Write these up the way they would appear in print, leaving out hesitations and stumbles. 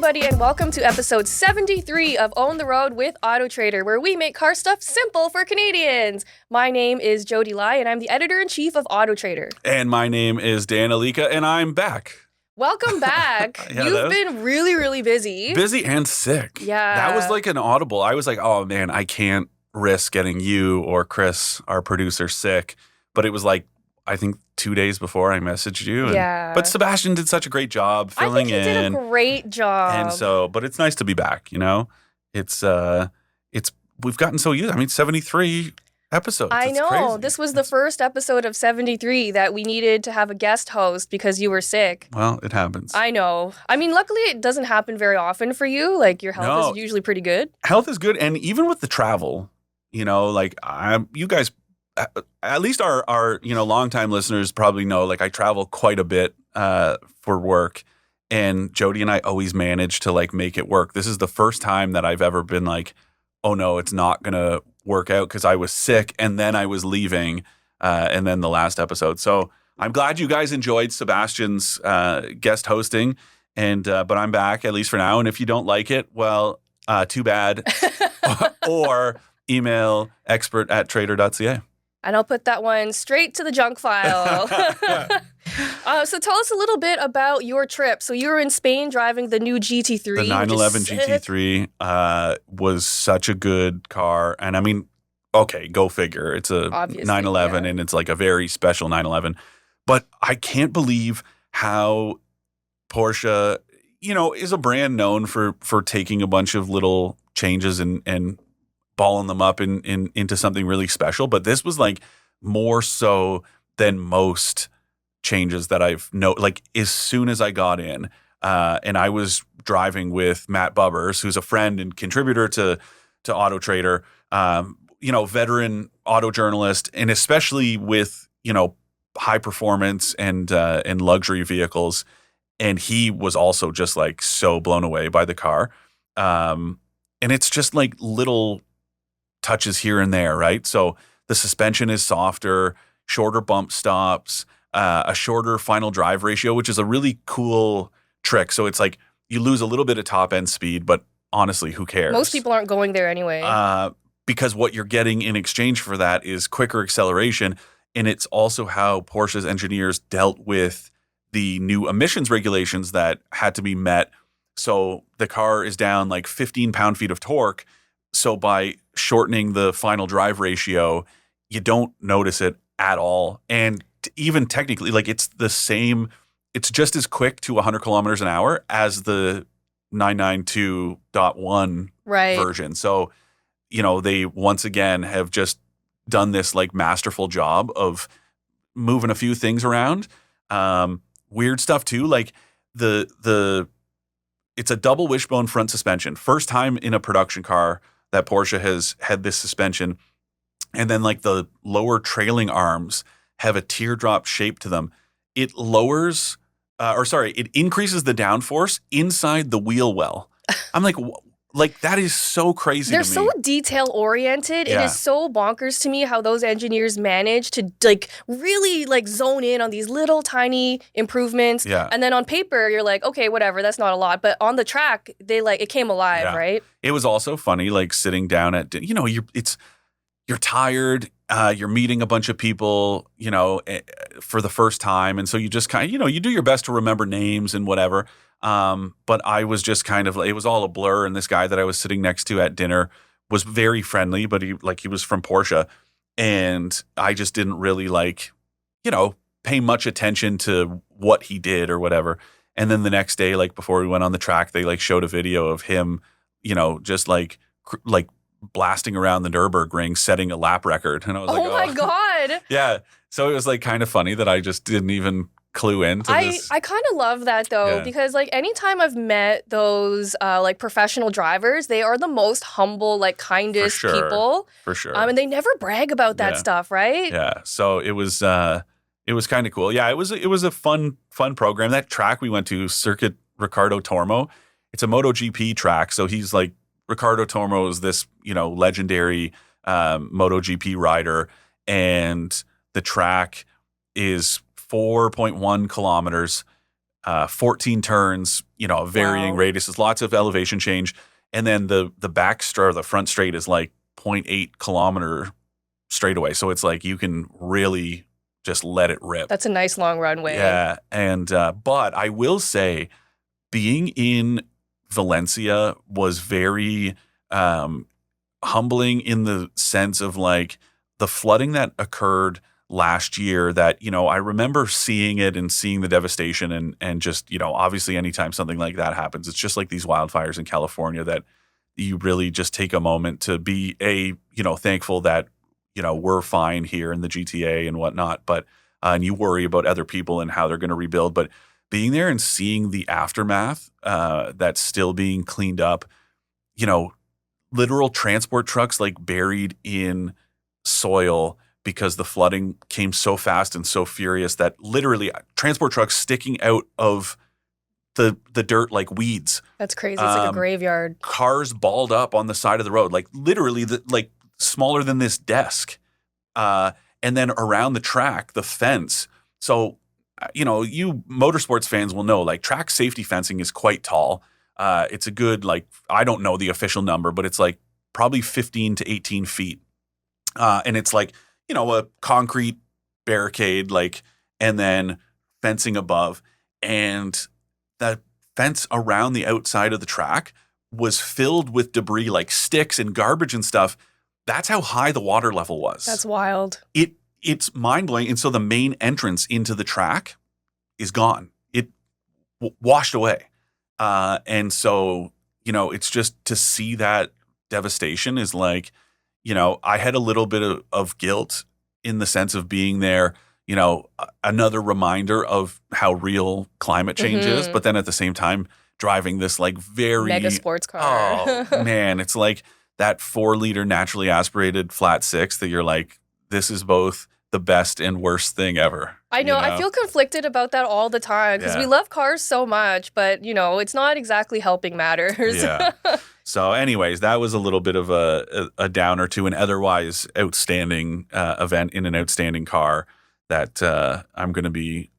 everybody, and welcome to episode 73 of Own the Road with AutoTrader, where we make car stuff simple for Canadians. My name is Jodi Lai, and I'm the Editor-in-Chief of AutoTrader. And my name is Dan Ilika, and I'm back. Welcome back. You've been really, really busy. Busy and sick. Yeah. That was like an audible. I was like, oh man, I can't risk getting you or Chris, our producer, sick. But it was like, I think 2 days before I messaged you. Yeah. But Sebastian did such a great job filling in. I think he did a great job. And so, but it's nice to be back, you know? We've gotten so used. I mean, 73 episodes. I It's know. crazy. This was the first episode of 73 that we needed to have a guest host because you were sick. Well, it happens. I know. I mean, luckily it doesn't happen very often for you. Like, your health is usually pretty good. Health is good. And even with the travel, you know, like you guys, at least our longtime listeners probably know, like, I travel quite a bit for work, and Jodi and I always manage to like make it work. This is the first time that I've ever been like, oh no, it's not gonna work out because I was sick and then I was leaving, and then the last episode. So I'm glad you guys enjoyed Sebastian's guest hosting, and but I'm back at least for now. And if you don't like it, well, too bad. Or email expert@trader.ca. And I'll put that one straight to the junk file. So tell us a little bit about your trip. So you were in Spain driving the new GT3. The 911 GT3 was such a good car. And I mean, okay, go figure. It's a Obviously, 911 yeah. and it's like a very special 911. But I can't believe how Porsche, is a brand known for taking a bunch of little changes and balling them up into something really special. But this was like more so than most changes that I've like as soon as I got in, and I was driving with Matt Bubbers, who's a friend and contributor to AutoTrader, veteran auto journalist, and especially with, high performance and luxury vehicles. And he was also just like so blown away by the car. And it's just like little touches here and there, right? So the suspension is softer, shorter bump stops, a shorter final drive ratio, which is a really cool trick. So it's like you lose a little bit of top end speed, but honestly, who cares? Most people aren't going there anyway. Because what you're getting in exchange for that is quicker acceleration. And it's also how Porsche's engineers dealt with the new emissions regulations that had to be met. So the car is down like 15 pound-feet of torque. So by shortening the final drive ratio, you don't notice it at all. And even technically, like it's the same, it's just as quick to 100 kilometers an hour as the 992.1 version. So, they once again have just done this like masterful job of moving a few things around. Weird stuff too, like it's a double wishbone front suspension. First time in a production car that Porsche has had this suspension. And then like the lower trailing arms have a teardrop shape to them. It increases the downforce inside the wheel well. I'm like that is so crazy to me. They're so detail oriented. Yeah. It is so bonkers to me how those engineers manage to like really like zone in on these little tiny improvements. Yeah. And then on paper, you're like, okay, whatever, that's not a lot. But on the track, it came alive, Yeah. right? It was also funny, like sitting down at, you're tired, you're meeting a bunch of people, for the first time. And so you just kind of, you do your best to remember names and whatever. But I was just kind of, it was all a blur. And this guy that I was sitting next to at dinner was very friendly, but he was from Porsche. And I just didn't really pay much attention to what he did or whatever. And then the next day, like before we went on the track, they showed a video of him, just like blasting around the Nürburgring, setting a lap record. And I was Oh my God. Yeah. So it was like kind of funny that I just didn't even clue into this. I kind of love that though, Yeah. because like anytime I've met those like professional drivers, they are the most humble, like kindest people. For sure. And they never brag about that stuff, right? Yeah. So it was kind of cool. Yeah, it was a fun program. That track we went to, Circuit Ricardo Tormo, it's a MotoGP track. So he's like, Ricardo Tormo is this, legendary MotoGP rider, and the track is 4.1 kilometers, 14 turns, varying radiuses, lots of elevation change. And then the back straight or the front straight is like 0.8 kilometer straightaway. So it's like you can really just let it rip. That's a nice long runway. Yeah. And, but I will say being in Valencia was very humbling in the sense of like the flooding that occurred last year that, I remember seeing it and seeing the devastation and just, obviously anytime something like that happens, it's just like these wildfires in California that you really just take a moment to be thankful that, we're fine here in the GTA and whatnot, but, and you worry about other people and how they're going to rebuild, but being there and seeing the aftermath, that's still being cleaned up, literal transport trucks like buried in soil because the flooding came so fast and so furious that literally transport trucks sticking out of the dirt like weeds. That's crazy. It's like a graveyard. Cars balled up on the side of the road, like literally like smaller than this desk. And then around the track, the fence. So, you motorsports fans will know like track safety fencing is quite tall. It's a good, like, I don't know the official number, but it's like probably 15 to 18 feet. And it's like, a concrete barricade, like, and then fencing above. And that fence around the outside of the track was filled with debris, like sticks and garbage and stuff. That's how high the water level was. That's wild. It's mind-blowing. And so the main entrance into the track is gone. It washed away. And so, it's just to see that devastation is like, I had a little bit of guilt in the sense of being there, another reminder of how real climate change is. But then at the same time, driving this like very mega sports car. Oh, man, it's like that 4-liter naturally aspirated flat six that you're like, this is both the best and worst thing ever. I know. I feel conflicted about that all the time because we love cars so much, but, it's not exactly helping matters. Yeah. So anyways, that was a little bit of a downer to an otherwise outstanding event in an outstanding car that I'm going to be,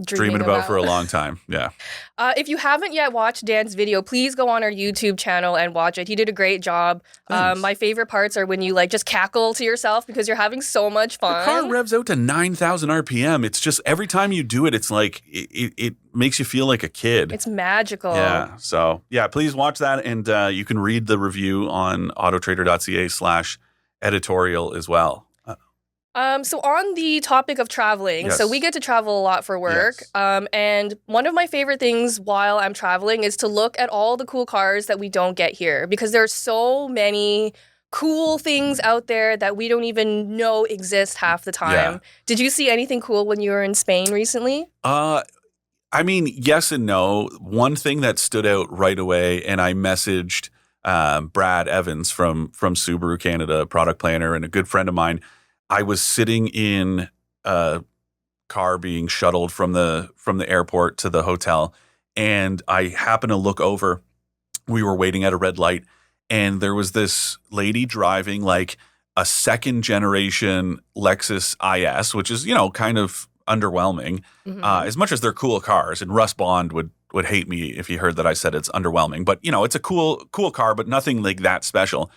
dreaming about for a long time. Yeah. If you haven't yet watched Dan's video, please go on our YouTube channel and watch it. He did a great job. My favorite parts are when you like just cackle to yourself because you're having so much fun. The car revs out to 9,000 RPM. It's just every time you do it, it's like it makes you feel like a kid. It's magical. Yeah. So yeah, please watch that. And you can read the review on autotrader.ca/editorial as well. So on the topic of traveling, so we get to travel a lot for work. And one of my favorite things while I'm traveling is to look at all the cool cars that we don't get here because there's so many cool things out there that we don't even know exist half the time. Yeah. Did you see anything cool when you were in Spain recently? I mean, yes and no. One thing that stood out right away, and I messaged Brad Evans from Subaru Canada, product planner, and a good friend of mine. I was sitting in a car being shuttled from the airport to the hotel, and I happened to look over. We were waiting at a red light, and there was this lady driving like a second generation Lexus IS, which is, kind of underwhelming. As much as they're cool cars, and Russ Bond would hate me if he heard that I said it's underwhelming, but it's a cool car, but nothing like that special.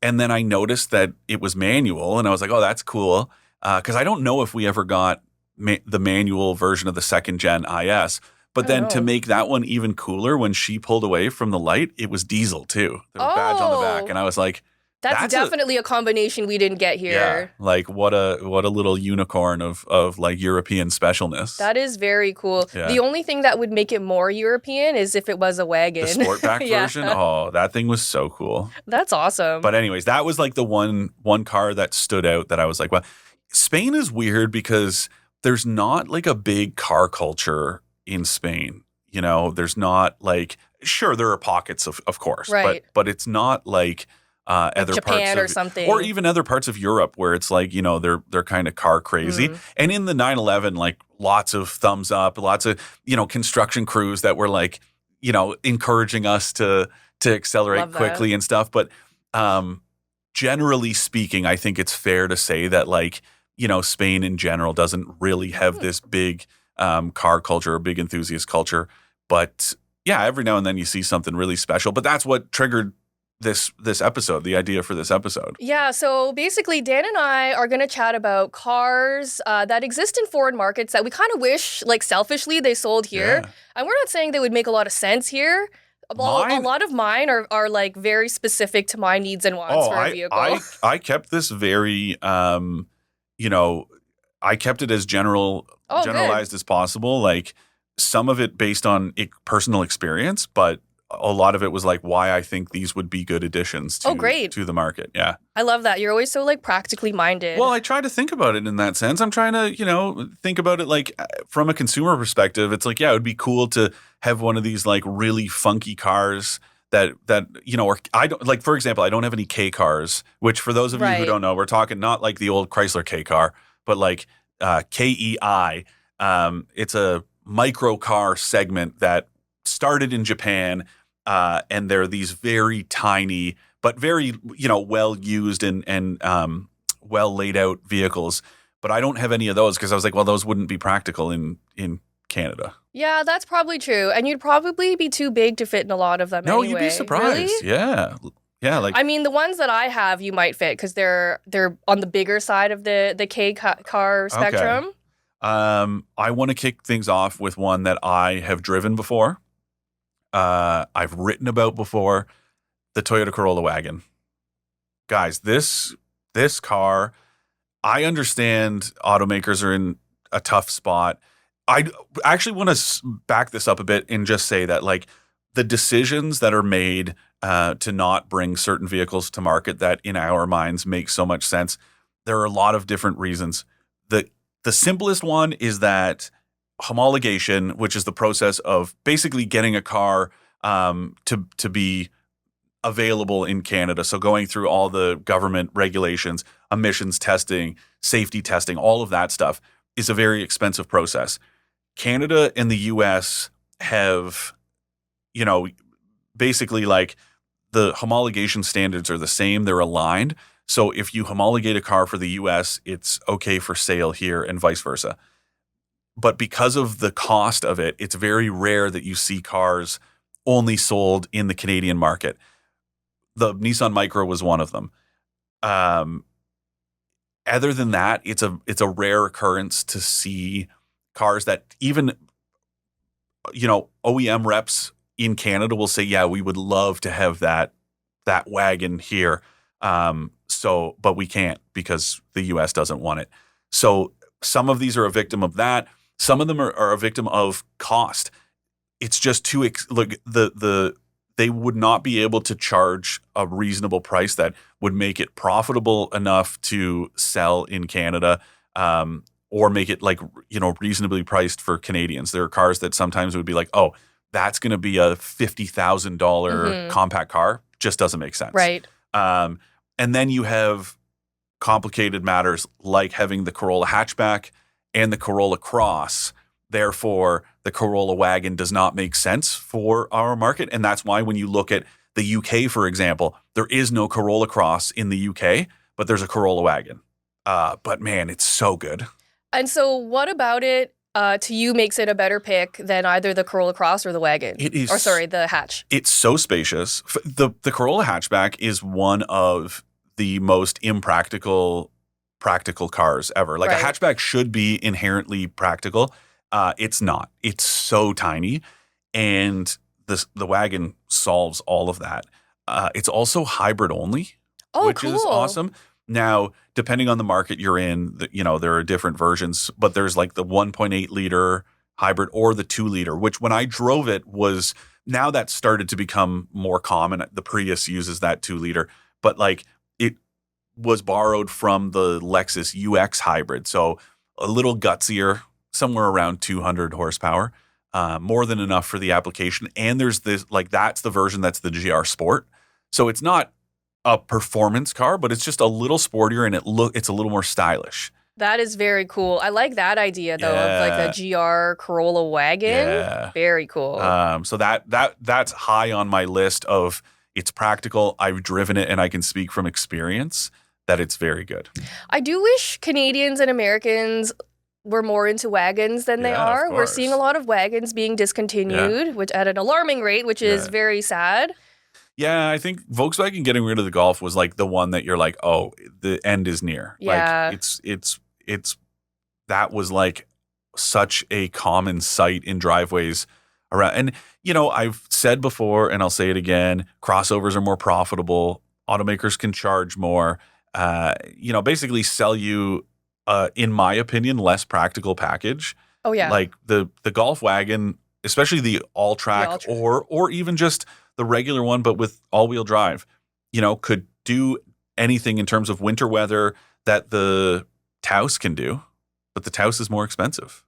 And then I noticed that it was manual, and I was like, oh, that's cool. Because I don't know if we ever got the manual version of the second gen IS. But then to make that one even cooler, when she pulled away from the light, it was diesel too. There was a badge on the back. And I was like, that's definitely a combination we didn't get here. Yeah, like what a little unicorn of like European specialness. That is very cool. Yeah. The only thing that would make it more European is if it was a wagon. The Sportback version? Oh, that thing was so cool. That's awesome. But anyways, that was like the one car that stood out that I was like, well, Spain is weird because there's not like a big car culture in Spain. There's not like, sure, there are pockets of course, right. but it's not like other Japan parts of, or something, or even other parts of Europe where it's like they're kind of car crazy. And in the 911, like lots of thumbs up, lots of construction crews that were like encouraging us to accelerate quickly and stuff. But generally speaking, I think it's fair to say that like Spain in general doesn't really have this big car culture, a big enthusiast culture. But yeah, every now and then you see something really special. But that's what triggered this episode, the idea for this episode. Yeah, so basically Dan and I are going to chat about cars that exist in foreign markets that we kind of wish, like selfishly, they sold here. Yeah. And we're not saying they would make a lot of sense here. A lot of mine are like very specific to my needs and wants for a vehicle. I kept this very, you know, I kept it as generalized as possible. Like some of it based on personal experience, but a lot of it was like why I think these would be good additions to the market. Yeah. I love that. You're always so like practically minded. Well, I try to think about it in that sense. I'm trying to, think about it like from a consumer perspective. It's like, yeah, it would be cool to have one of these like really funky cars that or I don't like, for example, I don't have any K cars, which for those of you who don't know, we're talking not like the old Chrysler K car, but like KEI. It's a micro car segment that started in Japan, and they're these very tiny but very well used and well laid out vehicles. But I don't have any of those because I was like, well, those wouldn't be practical in Canada. Yeah, that's probably true, and you'd probably be too big to fit in a lot of them. No, anyway. You'd be surprised. Really? Yeah. Like I mean, the ones that I have, you might fit because they're on the bigger side of the K car spectrum. Okay. I want to kick things off with one that I have driven before. I've written about before, the Toyota Corolla wagon. Guys, this car, I understand automakers are in a tough spot. I actually want to back this up a bit and just say that like the decisions that are made to not bring certain vehicles to market that in our minds make so much sense. There are a lot of different reasons. The simplest one is that homologation, which is the process of basically getting a car to be available in Canada. So going through all the government regulations, emissions testing, safety testing, all of that stuff is a very expensive process. Canada and the US have, basically like the homologation standards are the same. They're aligned. So if you homologate a car for the US, it's okay for sale here and vice versa. But because of the cost of it, it's very rare that you see cars only sold in the Canadian market. The Nissan Micra was one of them. Other than that, it's a rare occurrence to see cars that even, OEM reps in Canada will say, yeah, we would love to have that wagon here. But we can't because the US doesn't want it. So some of these are a victim of that. Some of them are a victim of cost. It's just too they would not be able to charge a reasonable price that would make it profitable enough to sell in Canada, or make it like, reasonably priced for Canadians. There are cars that sometimes would be like, oh, that's going to be a $50,000 compact car. Just doesn't make sense. Right. And then you have complicated matters like having the Corolla hatchback and the Corolla Cross. Therefore, the Corolla wagon does not make sense for our market. And that's why when you look at the UK, for example, there is no Corolla Cross in the UK, but there's a Corolla wagon. But man, it's so good. And so what about it to you makes it a better pick than either the Corolla Cross or the wagon? It is. The hatch. It's so spacious. The Corolla hatchback is one of the most practical cars ever. Like a hatchback should be inherently practical. It's not. It's so tiny. And the wagon solves all of that. It's also hybrid only, which is awesome. Now, depending on the market you're in, there are different versions, but there's like the 1.8 liter hybrid or the 2 liter, which when I drove it now that started to become more common. The Prius uses that 2 liter, but like it was borrowed from the Lexus UX hybrid. So a little gutsier, somewhere around 200 horsepower, more than enough for the application. And there's this, like, that's the version that's the GR Sport. So it's not a performance car, but it's just a little sportier and it's a little more stylish. That is very cool. I like that idea though, of like a GR Corolla wagon. Yeah. Very cool. So that's high on my list of it's practical. I've driven it and I can speak from experience that it's very good. I do wish Canadians and Americans we're more into wagons than they Yeah, of are. We're seeing a course. lot of wagons being discontinued, which at an alarming rate, which is very sad. Yeah, I think Volkswagen getting rid of the Golf was like the one that you're like, oh, the end is near. Yeah. Like it's that was like such a common sight in driveways around. And you know, I've said before, and I'll say it again: crossovers are more profitable. Automakers can charge more. You know, basically sell you, in my opinion, less practical package. Oh yeah. Like the Golf wagon, especially the all-track or even just the regular one, but with all-wheel drive, you know, could do anything in terms of winter weather that the Taos can do, but the Taos is more expensive.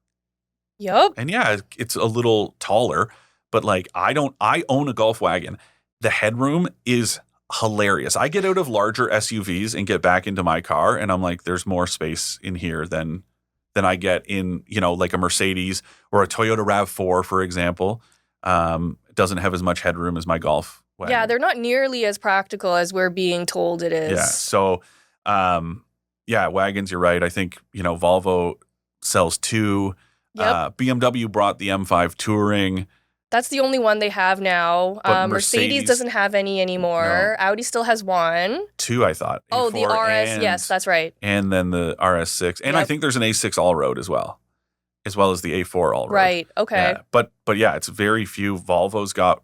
Yep. And yeah, it's a little taller, but like I own a Golf wagon. The headroom is hilarious. I get out of larger SUVs and get back into my car, and I'm like, there's more space in here than I get in, you know, like a Mercedes or a Toyota RAV4, for example. Doesn't have as much headroom as my Golf wagon. Yeah, they're not nearly as practical as we're being told it is. Yeah. So, wagons, you're right. I think, you know, Volvo sells 2. Yep. BMW brought the M5 Touring. That's the only one they have now. But Mercedes doesn't have any anymore. No. Audi still has 1. 2, I thought. Oh, the RS. Yes, that's right. And then the RS6. And I think there's an A6 all-road as well as the A4 all-road. Right. Okay. Yeah. But yeah, it's very few. Volvo's got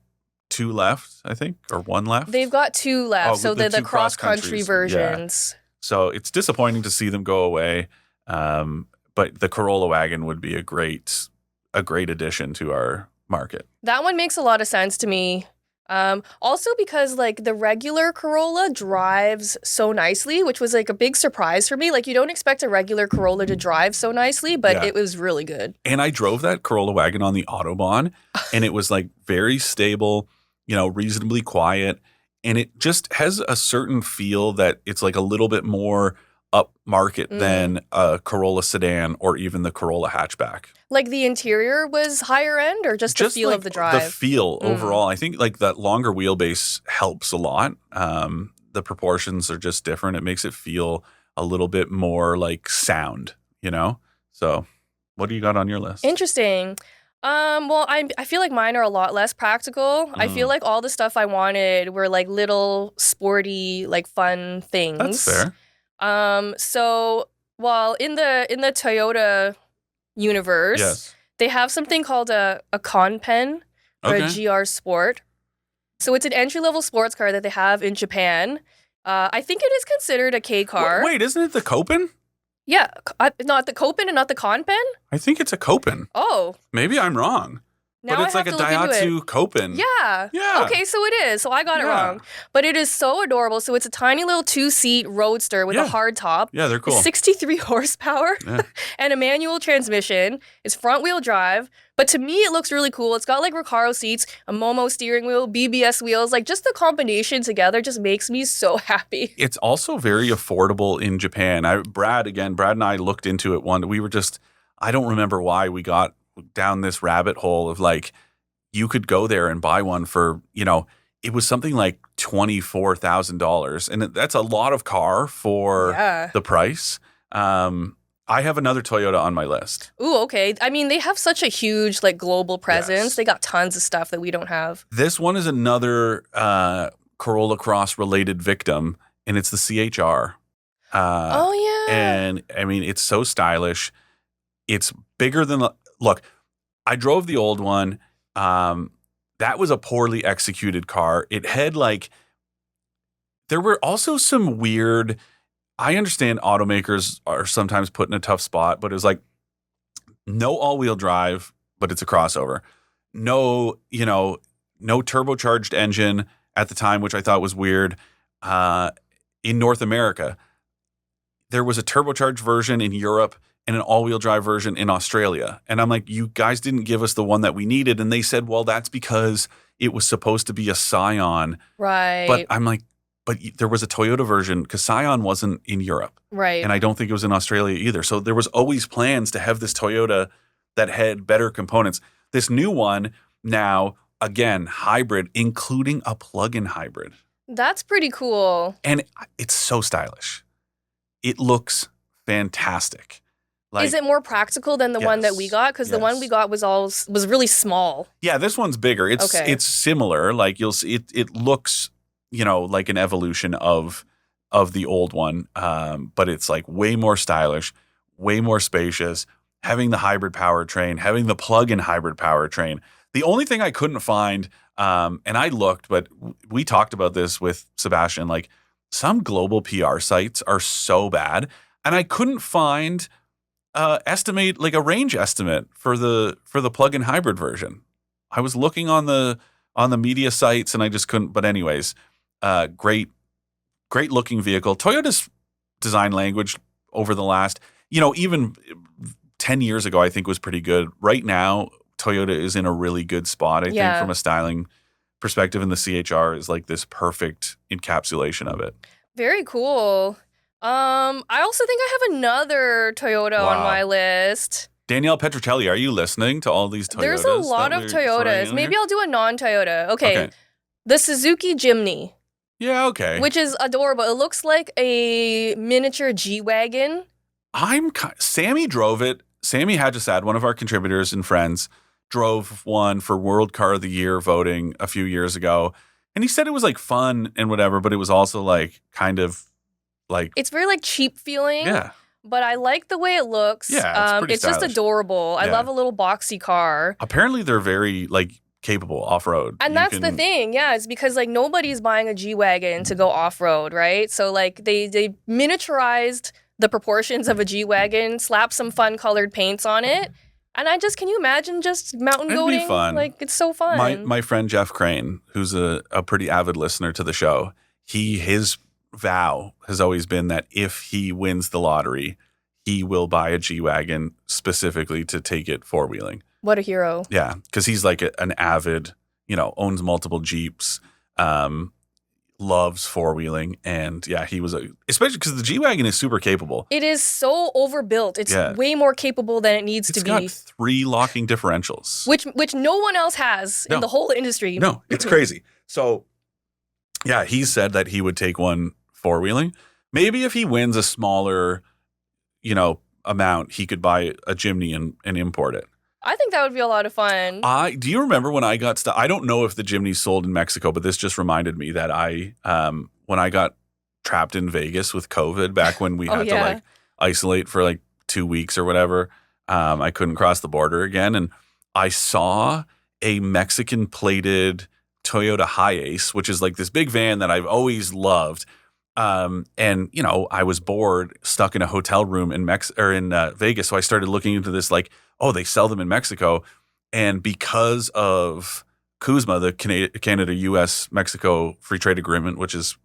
2 left, I think, or 1 left. They've got 2 left. Oh, so the cross-country versions. Yeah. So it's disappointing to see them go away. But the Corolla wagon would be a great addition to our market. That one makes a lot of sense to me. Also because like the regular Corolla drives so nicely, which was like a big surprise for me. Like you don't expect a regular Corolla to drive so nicely, but it was really good. And I drove that Corolla wagon on the Autobahn, and it was like very stable, you know, reasonably quiet. And it just has a certain feel that it's like a little bit more upmarket than a Corolla sedan or even the Corolla hatchback. Like the interior was higher end, or just the feel like of the drive? The feel overall. I think like that longer wheelbase helps a lot. The proportions are just different. It makes it feel a little bit more like sound, you know? So what do you got on your list? Interesting. Well, I feel like mine are a lot less practical. I feel like all the stuff I wanted were like little sporty, like fun things. That's fair. So while in the Toyota universe, they have something called a Con Pen or a GR Sport. So it's an entry-level sports car that they have in Japan. I think it is considered a K car. Wait, isn't it the Copen? Yeah, not the Copen and not the Con Pen? I think it's a Copen. Oh. Maybe I'm wrong. Now but it's like a Daihatsu Copen. Yeah. Yeah. Okay, so it is. So I got it wrong. But it is so adorable. So it's a tiny little 2-seat roadster with a hard top. Yeah, they're cool. 63 horsepower and a manual transmission. It's front-wheel drive. But to me, it looks really cool. It's got like Recaro seats, a Momo steering wheel, BBS wheels. Like just the combination together just makes me so happy. It's also very affordable in Japan. Brad and I looked into it one. We were just, I don't remember why we got down this rabbit hole of like, you could go there and buy one for, you know, it was something like $24,000. And that's a lot of car for the price. I have another Toyota on my list. Ooh, okay. I mean, they have such a huge like global presence. Yes. They got tons of stuff that we don't have. This one is another Corolla Cross related victim, and it's the CHR. Oh yeah. And I mean, it's so stylish. It's bigger than look. I drove the old one. That was a poorly executed car. It had like there were also some weird. I understand automakers are sometimes put in a tough spot, but it was like no all-wheel drive, but it's a crossover. No, you know, no turbocharged engine at the time, which I thought was weird. In North America, there was a turbocharged version in Europe and an all-wheel drive version in Australia. And I'm like, you guys didn't give us the one that we needed. And they said, well, that's because it was supposed to be a Scion. Right. But I'm like, but there was a Toyota version because Scion wasn't in Europe. Right. And I don't think it was in Australia either. So there was always plans to have this Toyota that had better components. This new one now, again, hybrid, including a plug-in hybrid. That's pretty cool. And it's so stylish. It looks fantastic. Like, is it more practical than the one that we yes, got? Because the one we got was really small. Yeah, this one's bigger. It's similar. Like you'll see, it looks, you know, like an evolution of the old one, but it's like way more stylish, way more spacious. Having the hybrid powertrain, having the plug-in hybrid powertrain. The only thing I couldn't find, and I looked, but we talked about this with Sebastian. Like some global PR sites are so bad, and I couldn't find estimate like a range estimate for the plug-in hybrid version. I was looking on the media sites and I just couldn't. But anyways, great looking vehicle. Toyota's design language over the last, you know, even 10 years ago, I think was pretty good. Right now, Toyota is in a really good spot. I think from a styling perspective, and the CHR is like this perfect encapsulation of it. Very cool. I also think I have another Toyota on my list. Danielle Petrocelli, are you listening to all these Toyotas? There's a lot of Toyotas. Maybe I'll do a non-Toyota. Okay. The Suzuki Jimny. Yeah, okay. Which is adorable. It looks like a miniature G-Wagon. Sammy drove it. Sammy Hajjasad, one of our contributors and friends, drove one for World Car of the Year voting a few years ago. And he said it was like fun and whatever, but it was also like kind of like... It's very like cheap feeling. Yeah. But I like the way it looks. Yeah, it's just adorable. I love a little boxy car. Apparently they're very like capable off-road. And that's the thing. Yeah, it's because like nobody's buying a G-Wagon to go off-road, right? So like they miniaturized the proportions of a G-Wagon, slapped some fun colored paints on it. And can you imagine just mountain goating? It'd be fun. Like, it's so fun. My friend Jeff Crane, who's a pretty avid listener to the show, his vow has always been that if he wins the lottery, he will buy a G-Wagon specifically to take it four-wheeling. What a hero. Yeah, because he's like an avid, you know, owns multiple Jeeps, loves four-wheeling, and yeah, he was especially because the G-Wagon is super capable. It is so overbuilt. It's way more capable than it needs to be. It's got 3 locking differentials. Which no one else has in the whole industry. No, it's crazy. So yeah, he said that he would take one four-wheeling. Maybe if he wins a smaller, you know, amount, he could buy a Jimny and import it. I think that would be a lot of fun. Do you remember when I got stuck? I don't know if the Jimny sold in Mexico, but this just reminded me that when I got trapped in Vegas with COVID back when we had to like isolate for like 2 weeks or whatever, I couldn't cross the border again. And I saw a Mexican plated Toyota Hiace, which is like this big van that I've always loved. And you know, I was bored, stuck in a hotel room in Vegas. So I started looking into this, like, oh, they sell them in Mexico. And because of CUSMA, the Canada-US-Mexico Free Trade Agreement, which is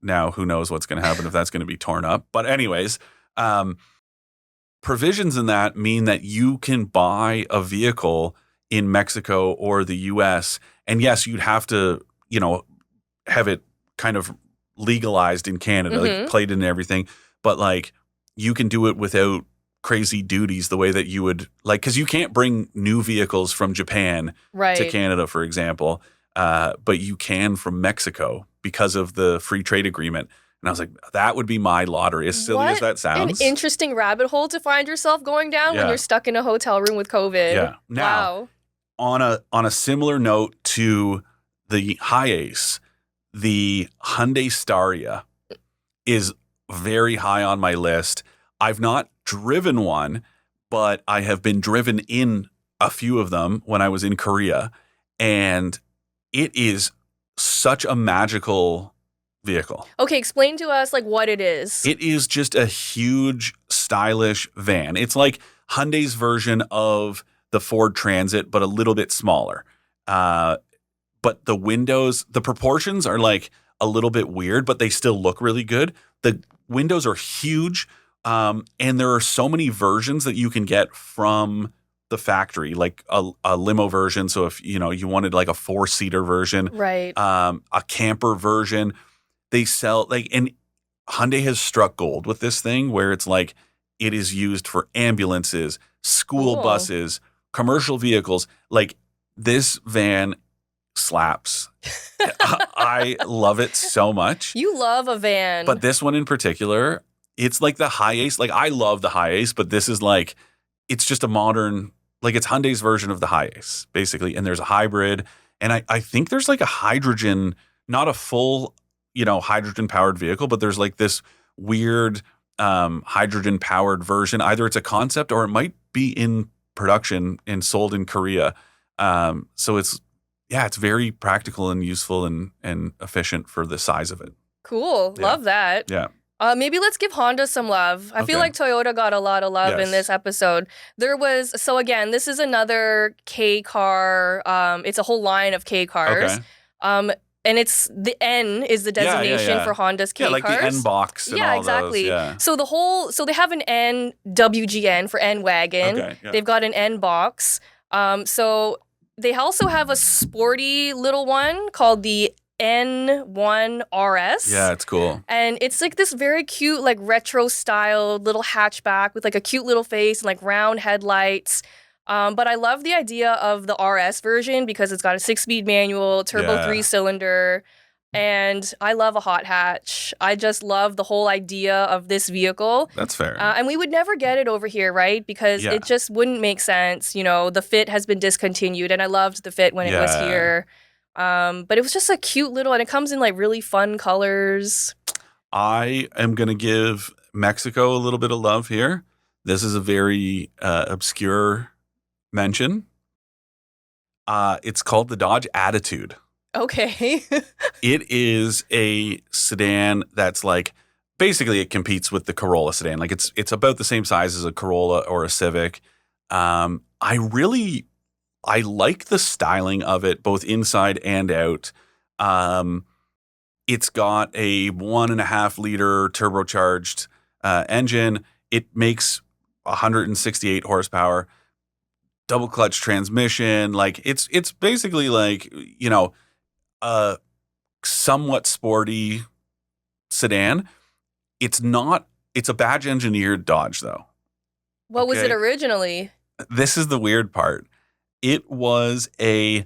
now who knows what's going to happen if that's going to be torn up. But anyways, provisions in that mean that you can buy a vehicle in Mexico or the US. And yes, you'd have to, you know, have it kind of legalized in Canada, like plated and everything. But like you can do it without crazy duties the way that you would like, because you can't bring new vehicles from Japan to Canada, for example, but you can from Mexico because of the free trade agreement. And I was like, that would be my lottery, as silly as that sounds. An interesting rabbit hole to find yourself going down when you're stuck in a hotel room with COVID. Yeah. Now, on a similar note to the Hiace, the Hyundai Staria is very high on my list. I've not driven one, but I have been driven in a few of them when I was in Korea, and it is such a magical vehicle. Okay, explain to us like what it is. It is just a huge, stylish van. It's like Hyundai's version of the Ford Transit, but a little bit smaller. But the windows, the proportions are like a little bit weird, but they still look really good. The windows are huge. And there are so many versions that you can get from the factory, like a limo version. So if, you know, you wanted like a 4-seater version, a camper version, they sell like, and Hyundai has struck gold with this thing where it's like, it is used for ambulances, school buses, commercial vehicles. Like this van slaps. I love it so much. You love a van. But this one in particular, It's like the High Ace. Like, I love the High Ace, but this is like, it's just a modern, like, it's Hyundai's version of the High Ace, basically. And there's a hybrid. And I think there's like a hydrogen, not a full, hydrogen-powered vehicle, but there's like this weird hydrogen-powered version. Either it's a concept or it might be in production and sold in Korea. So it's very practical and useful and efficient for the size of it. Cool. Yeah. Love that. Yeah. Maybe let's give Honda some love. I feel like Toyota got a lot of love in this episode. So again, this is another K car. It's a whole line of K cars. Okay. And it's the N is the designation for Honda's K cars. Yeah, like the N box and all exactly. Those. Yeah, so they have an N WGN for N wagon. Okay, yeah. They've got an N box. So they also have a sporty little one called the N1 RS. Yeah, it's cool. And it's like this very cute, like retro styled little hatchback with like a cute little face and like round headlights. But I love the idea of the RS version because it's got a 6-speed manual, turbo 3-cylinder, and I love a hot hatch. I just love the whole idea of this vehicle. That's fair. And we would never get it over here, right? Because it just wouldn't make sense. The Fit has been discontinued, and I loved the Fit when it was here. But it was just a cute little, and it comes in like really fun colors. I am going to give Mexico a little bit of love here. This is a very obscure mention. It's called the Dodge Attitude. Okay. It is a sedan that's like, basically it competes with the Corolla sedan. Like it's about the same size as a Corolla or a Civic. I like the styling of it, both inside and out. It's got a 1.5 liter turbocharged engine. It makes 168 horsepower, double clutch transmission. Like it's basically like, a somewhat sporty sedan. It's a badge engineered Dodge though. What was it originally? This is the weird part. It was a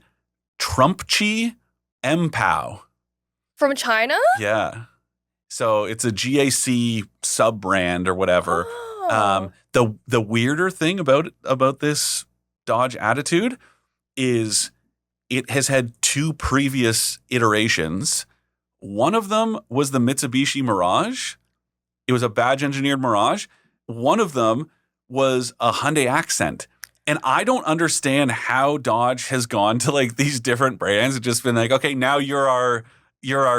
Trumpchi MPOW. From China? Yeah. So it's a GAC sub-brand or whatever. Oh. The weirder thing about this Dodge Attitude is it has had 2 previous iterations. One of them was the Mitsubishi Mirage. It was a badge engineered Mirage. One of them was a Hyundai Accent. And I don't understand how Dodge has gone to like these different brands and just been like, okay, now you're our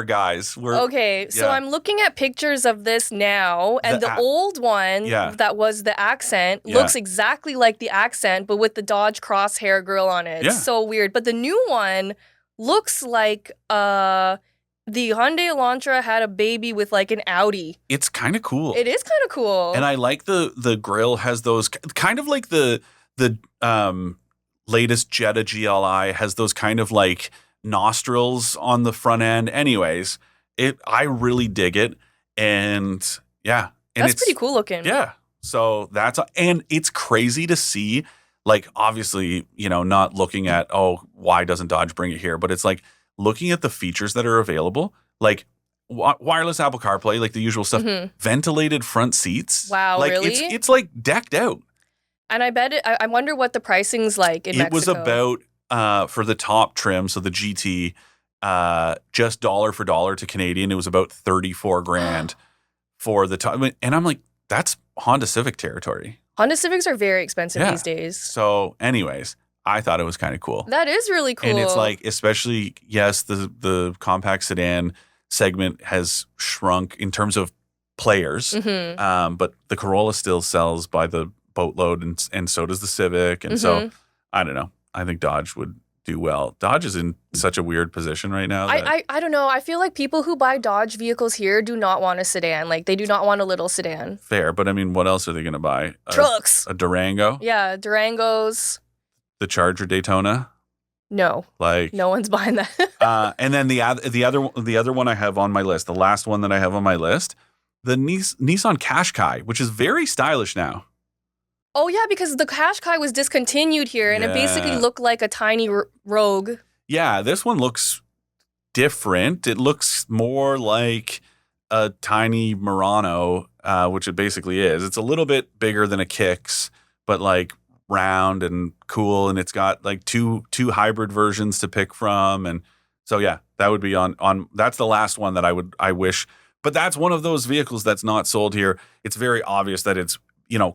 guys. So I'm looking at pictures of this now, and the old one that was the Accent looks exactly like the Accent, but with the Dodge crosshair grill on it. It's so weird. But the new one looks like the Hyundai Elantra had a baby with like an Audi. It's kind of cool. It is kind of cool. And I like the grill has those kind of like the latest Jetta GLI has those kind of like nostrils on the front end. Anyways, I really dig it. And that's pretty cool looking. Yeah. So and it's crazy to see, like, obviously, not looking at, why doesn't Dodge bring it here? But it's like looking at the features that are available, like wireless Apple CarPlay, like the usual stuff, ventilated front seats. Wow, like, really? It's like decked out. And I bet I wonder what the pricing's like in Mexico. It was about, for the top trim, so the GT, just dollar for dollar to Canadian, it was about $34,000 for the top. And I'm like, that's Honda Civic territory. Honda Civics are very expensive these days. So anyways, I thought it was kind of cool. That is really cool. And it's like, especially, yes, the compact sedan segment has shrunk in terms of players, but the Corolla still sells by the boatload, and so does the Civic. And so, I don't know. I think Dodge would do well. Dodge is in such a weird position right now. I don't know. I feel like people who buy Dodge vehicles here do not want a sedan. Like, they do not want a little sedan. Fair, but I mean, what else are they going to buy? Trucks. A Durango? Yeah, Durangos. The Charger Daytona? No. Like, no one's buying that. And then the other one I have on my list, the last one that I have on my list, the Nissan Qashqai, which is very stylish now. Oh, yeah, because the Qashqai was discontinued here, and it basically looked like a tiny Rogue. Yeah, this one looks different. It looks more like a tiny Murano, which it basically is. It's a little bit bigger than a Kicks, but like round and cool, and it's got like two hybrid versions to pick from. And so yeah, that would be on that's the last one that I wish. But that's one of those vehicles that's not sold here. It's very obvious that it's,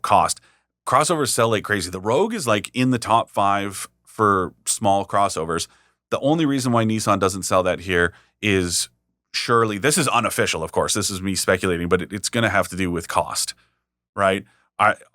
cost. Crossovers sell like crazy. The Rogue is like in the top 5 for small crossovers. The only reason why Nissan doesn't sell that here is surely, this is unofficial, of course. This is me speculating, but it's going to have to do with cost, right?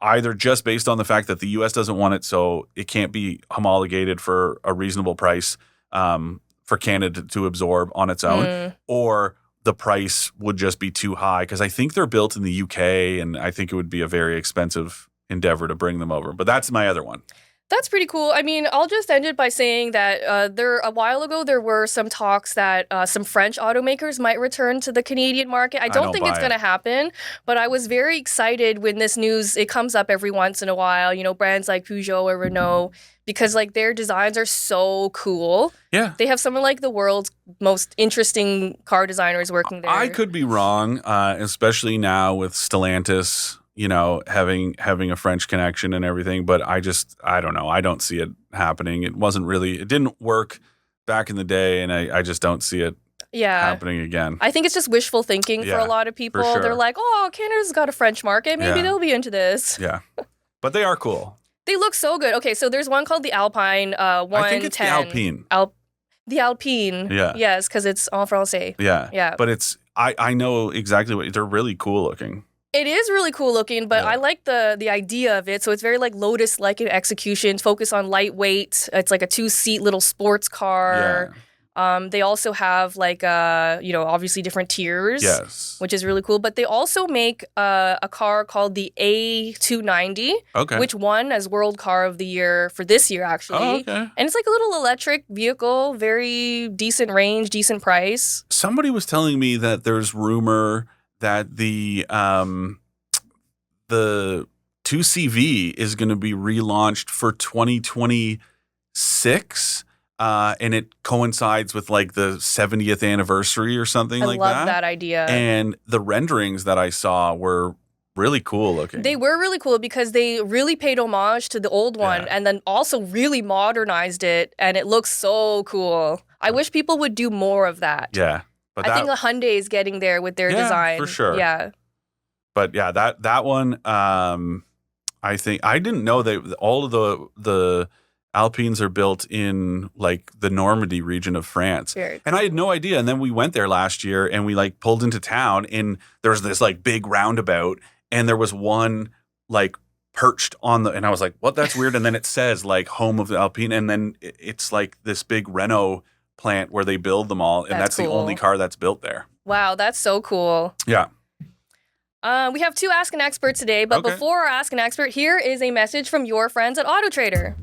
Either just based on the fact that the U.S. doesn't want it, so it can't be homologated for a reasonable price for Canada to absorb on its own, or the price would just be too high, because I think they're built in the UK, and I think it would be a very expensive endeavor to bring them over. But that's my other one. That's pretty cool. I mean, I'll just end it by saying that a while ago there were some talks that some French automakers might return to the Canadian market. I don't think it's going to happen, but I was very excited when this news, it comes up every once in a while, brands like Peugeot or Renault, because like their designs are so cool. Yeah. They have some of like the world's most interesting car designers working there. I could be wrong, especially now with Stellantis, having a French connection and everything, but I don't know. I don't see it happening. It didn't work back in the day, and I just don't see it happening again. I think it's just wishful thinking for a lot of people. Sure. They're like, oh, Canada's got a French market. Maybe they'll be into this. Yeah. But they are cool. They look so good. Okay, so there's one called the Alpine 110. I think it's the Alpine. The Alpine. Yeah. Yes, because it's en français. Yeah. Yeah. But I know exactly they're really cool looking. It is really cool looking, but I like the idea of it. So it's very like Lotus-like in execution, focus on lightweight. It's like a 2-seat little sports car. Yeah. They also have like, obviously different tiers, yes, which is really cool. But they also make a car called the A290, which won as World Car of the Year for this year, actually. Oh, okay. And it's like a little electric vehicle, very decent range, decent price. Somebody was telling me that there's rumor that the 2CV is going to be relaunched for 2026. And it coincides with like the 70th anniversary or something like that. I love that idea. And the renderings that I saw were really cool looking. They were really cool because they really paid homage to the old one and then also really modernized it, and it looks so cool. I wish people would do more of that. Yeah. But I think the Hyundai is getting there with their design. For sure. Yeah. But yeah, that one, I think I didn't know that all of the Alpines are built in like the Normandy region of France. Very cool. And I had no idea. And then we went there last year and we like pulled into town, and there was this like big roundabout, and there was one like perched on and I was like, what? That's weird. And then it says like home of the Alpine. And then it's like this big Renault plant where they build them all. And that's cool. the only car that's built there. Wow, that's so cool. Yeah. We have 2 Ask an Expert today, but before our Ask an Expert, here is a message from your friends at AutoTrader.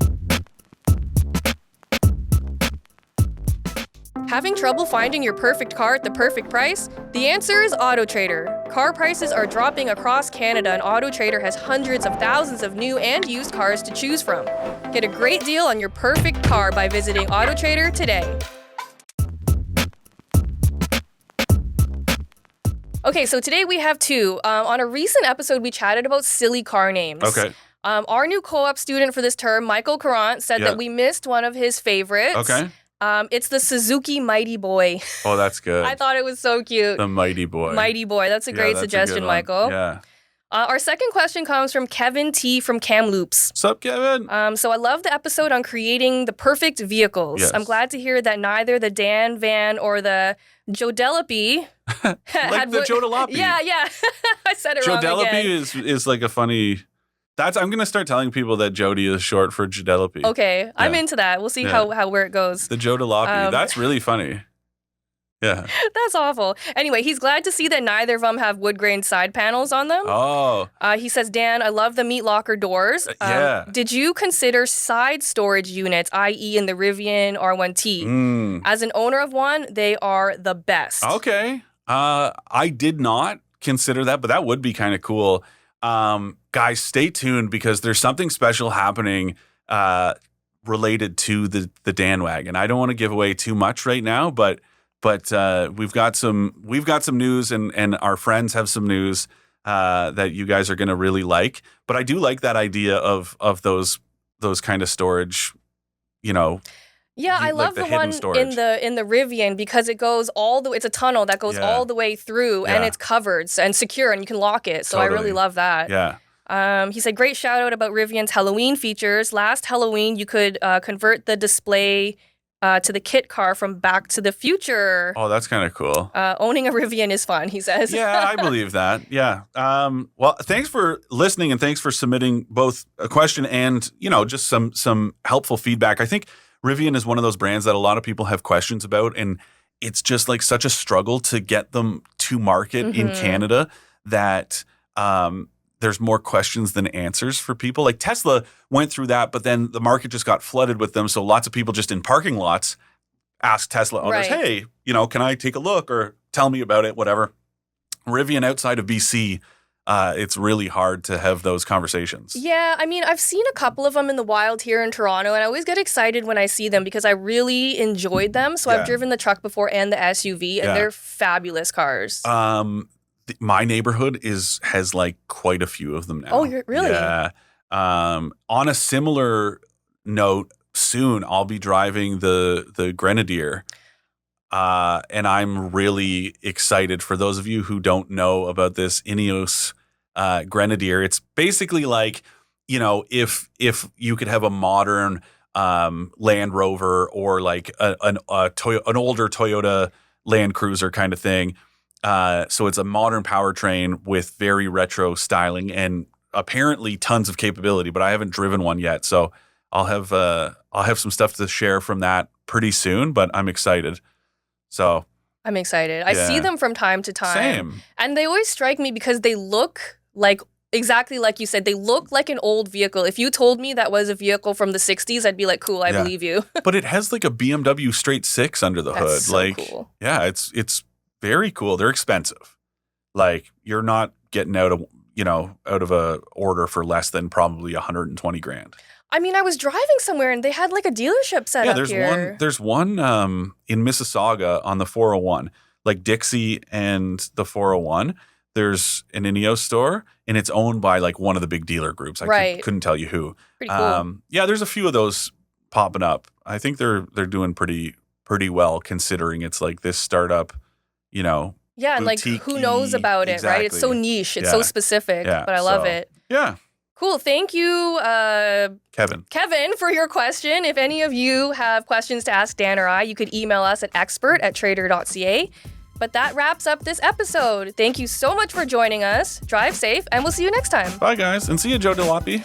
Having trouble finding your perfect car at the perfect price? The answer is AutoTrader. Car prices are dropping across Canada, and AutoTrader has hundreds of thousands of new and used cars to choose from. Get a great deal on your perfect car by visiting AutoTrader today. Okay, so today we have 2. On a recent episode, we chatted about silly car names. Okay. Our new co-op student for this term, Michael Carant, said that we missed one of his favorites. Okay. It's the Suzuki Mighty Boy. Oh, that's good. I thought it was so cute. The Mighty Boy. Mighty Boy. That's a great suggestion, Michael. Yeah. Our second question comes from Kevin T. from Kamloops. What's up, Kevin? So I love the episode on creating the perfect vehicles. Yes. I'm glad to hear that neither the Dan van or the Jodelapi like the Jodelapi. Yeah. I said it wrong again. Jodelapi is like a funny... I'm going to start telling people that Jodi is short for Jodelapi. Okay, Yeah. I'm into that. We'll see where it goes. The Jodelapi. That's really funny. Yeah. That's awful. Anyway, he's glad to see that neither of them have wood grain side panels on them. Oh. He says, Dan, I love the meat locker doors. Yeah. Did you consider side storage units, i.e. in the Rivian R1T? As an owner of one, they are the best. Okay. I did not consider that, but that would be kind of cool. Guys, stay tuned because there's something special happening related to the Dan wagon. I don't want to give away too much right now, but But we've got some news, and our friends have some news that you guys are going to really like. But I do like that idea of those kind of storage, Yeah, I love the one storage in the Rivian because it goes it's a tunnel that goes all the way through and it's covered and secure and you can lock it. So totally. I really love that. Yeah. He said, great shout out about Rivian's Halloween features. Last Halloween, you could convert the display to the kit car from Back to the Future. Oh, that's kind of cool. Owning a Rivian is fun, he says. Yeah, I believe that. Yeah. Well, thanks for listening and thanks for submitting both a question and, just some helpful feedback. I think Rivian is one of those brands that a lot of people have questions about, and it's just like such a struggle to get them to market in Canada that there's more questions than answers for people. Like Tesla went through that, but then the market just got flooded with them. So lots of people just in parking lots ask Tesla owners, hey, can I take a look or tell me about it, whatever. Rivian outside of BC, it's really hard to have those conversations. Yeah, I mean, I've seen a couple of them in the wild here in Toronto, and I always get excited when I see them because I really enjoyed them. So I've driven the truck before and the SUV, and they're fabulous cars. My neighborhood has like quite a few of them now. Oh, really? Yeah. On a similar note, soon I'll be driving the Grenadier. And I'm really excited for those of you who don't know about this Ineos Grenadier. It's basically like, if you could have a modern Land Rover or like an older Toyota Land Cruiser kind of thing. So it's a modern powertrain with very retro styling and apparently tons of capability, but I haven't driven one yet. So I'll have some stuff to share from that pretty soon, but I'm excited. So I'm excited. I see them from time to time. Same. And they always strike me because they look like, exactly like you said, they look like an old vehicle. If you told me that was a vehicle from the 60s, I'd be like, cool, I believe you. But it has like a BMW straight six under the hood. So like, cool. Yeah, it's very cool. They're expensive. Like you're not getting out of a order for less than probably 120 grand. I mean, I was driving somewhere and they had like a dealership set up here. There's one in Mississauga on the 401, like Dixie and the 401. There's an Ineos store and it's owned by like one of the big dealer groups. I couldn't tell you who. Pretty cool. Yeah, there's a few of those popping up. I think they're doing pretty well considering it's like this startup, Yeah, and like who knows about it, right? It's so niche. It's so specific, but I love it. Yeah. Cool. Thank you, Kevin, for your question. If any of you have questions to ask Dan or I, you could email us at expert@trader.ca. But that wraps up this episode. Thank you so much for joining us. Drive safe, and we'll see you next time. Bye, guys, and see you, Jodi Lai.